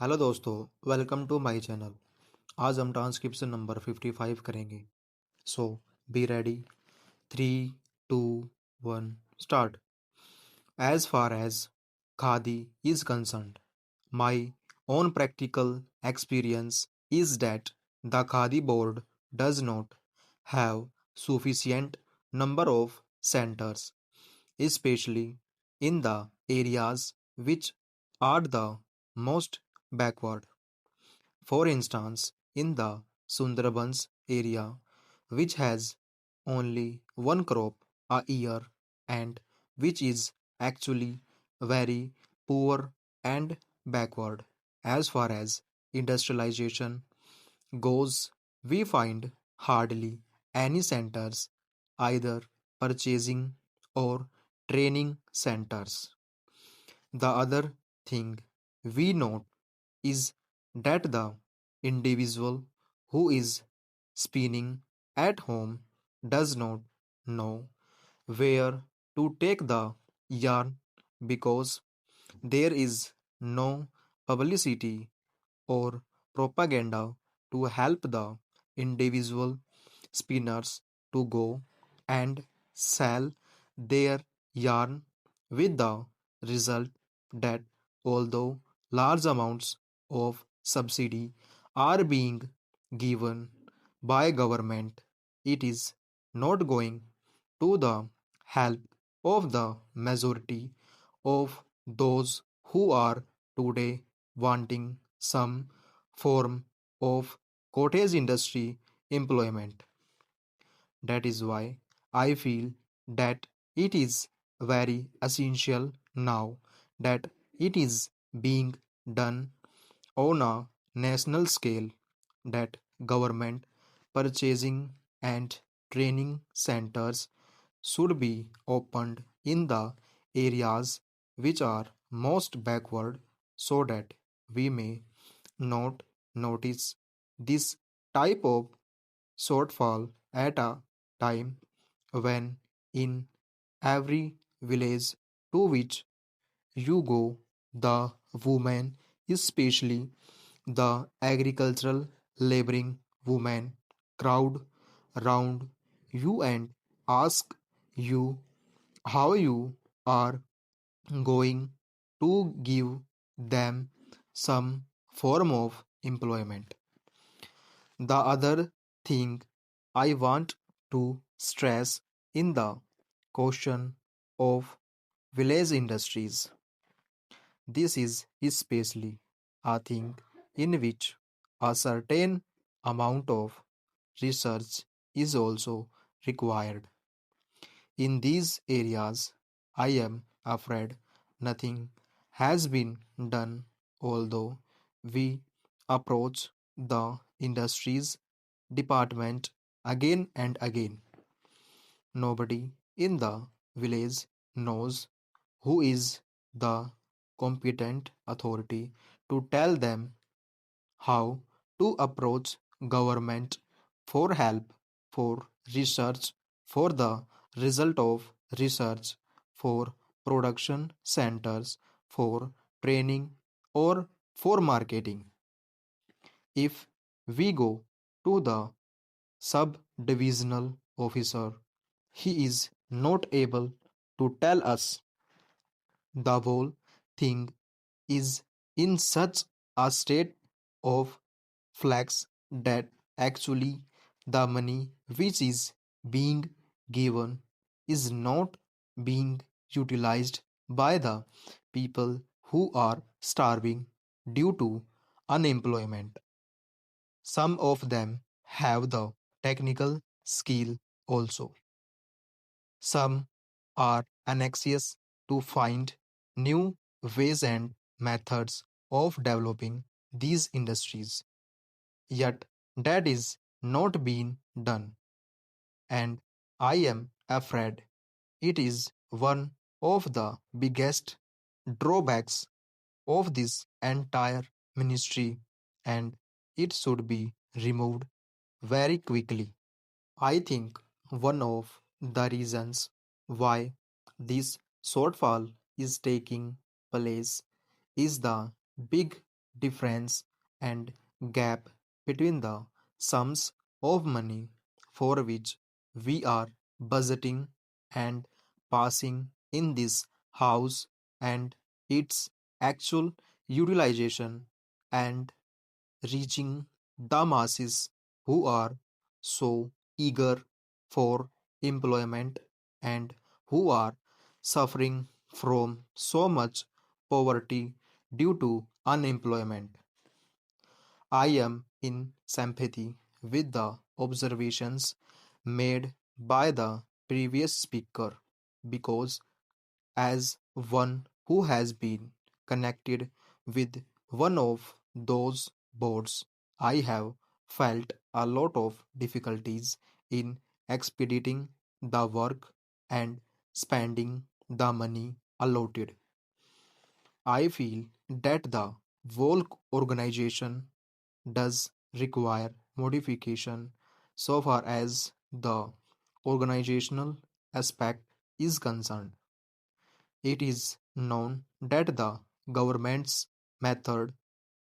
Hello दोस्तों, welcome to my channel. आज हम ट्रांसक्रिप्शन नंबर 55 करेंगे। So be ready. 3, 2, 1 start. As far as Khadi is concerned, my own practical experience is that the Khadi board does not have sufficient number of centers, especially in the areas which are the most backward. For instance, in the Sundarbans area, which has only one crop a year and which is actually very poor and backward as far as industrialization goes, we find hardly any centers, either purchasing or training centers. The other thing we note is that the individual who is spinning at home does not know where to take the yarn because there is no publicity or propaganda to help the individual spinners to go and sell their yarn, with the result that although large amounts of subsidy are being given by government, it is not going to the help of the majority of those who are today wanting some form of cottage industry employment. That is why I feel that it is very essential now that it is being done on a national scale, that government purchasing and training centers should be opened in the areas which are most backward, so that we may not notice this type of shortfall at a time when in every village to which you go, the women, especially the agricultural laboring women, crowd round you and ask you how you are going to give them some form of employment. The other thing I want to stress in the question of village industries, this is especially a thing in which a certain amount of research is also required. In these areas, I am afraid nothing has been done, although we approach the industries department again and again. Nobody in the village knows who is the competent authority to tell them how to approach government for help, for research, for the result of research, for production centers, for training, or for marketing. If we go to the sub-divisional officer, he is not able to tell us. The whole thing is in such a state of flux that actually the money which is being given is not being utilized by the people who are starving due to unemployment. Some of them have the technical skill also. Some are anxious to find new ways and methods of developing these industries. Yet that is not being done, and I am afraid it is one of the biggest drawbacks of this entire ministry, and it should be removed very quickly. I think one of the reasons why this shortfall is taking place is the big difference and gap between the sums of money for which we are budgeting and passing in this house and its actual utilization and reaching the masses who are so eager for employment and who are suffering from so much poverty due to unemployment. I am in sympathy with the observations made by the previous speaker because, as one who has been connected with one of those boards, I have felt a lot of difficulties in expediting the work and spending the money allotted. I feel that the whole organization does require modification so far as the organizational aspect is concerned. It is known that the government's method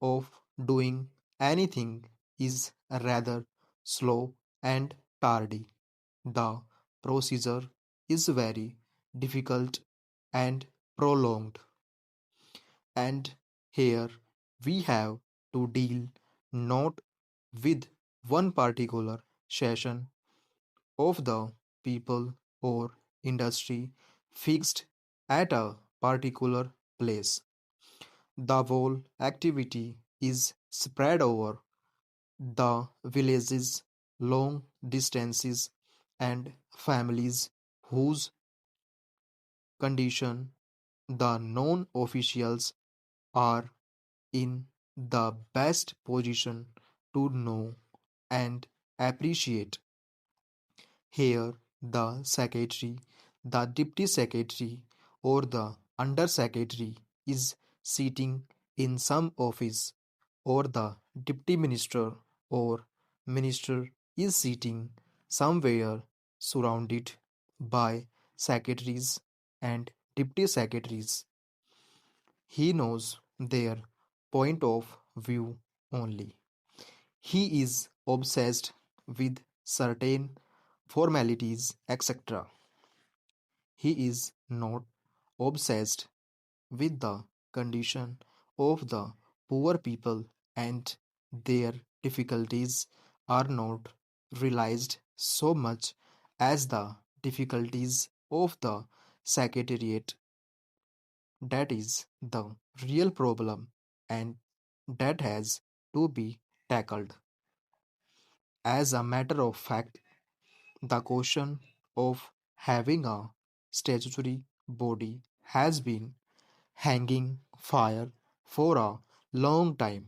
of doing anything is rather slow and tardy. The procedure is very difficult and prolonged. And here we have to deal not with one particular session of the people or industry fixed at a particular place. The whole activity is spread over the villages, long distances, and families whose condition the known officials are in the best position to know and appreciate. Here, the secretary, the deputy secretary, or the under secretary is sitting in some office, or the deputy minister or minister is sitting somewhere surrounded by secretaries and deputy secretaries. He knows their point of view only. He is obsessed with certain formalities, etc. He is not obsessed with the condition of the poor people, and their difficulties are not realized so much as the difficulties of the secretariat. That is the real problem, and that has to be tackled. As a matter of fact, the question of having a statutory body has been hanging fire for a long time.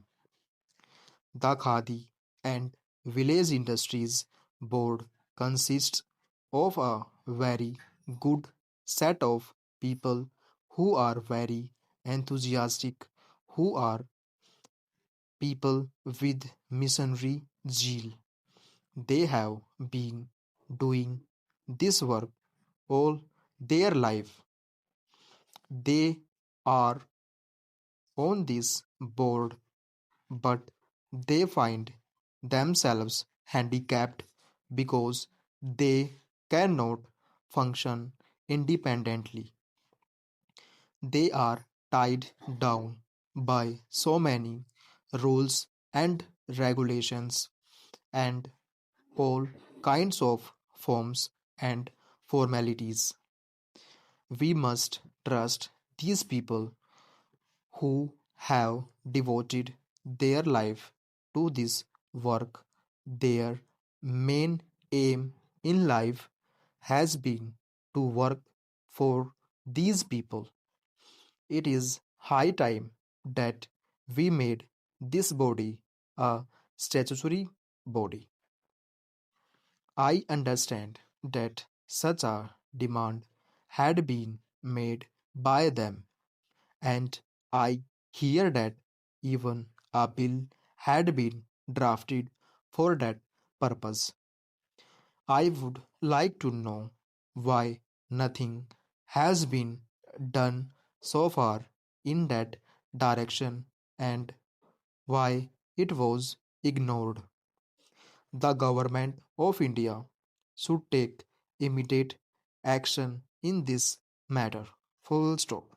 The Khadi and Village Industries Board consists of a very good set of people who are very enthusiastic, who are people with missionary zeal. They have been doing this work all their life. They are on this board, but they find themselves handicapped because they cannot function independently. They are tied down by so many rules and regulations and all kinds of forms and formalities. We must trust these people who have devoted their life to this work. Their main aim in life has been to work for these people. It is high time that we made this body a statutory body. I understand that such a demand had been made by them, and I hear that even a bill had been drafted for that purpose. I would like to know why nothing has been done so far in that direction, and why it was ignored. The government of India should take immediate action in this matter. Full stop.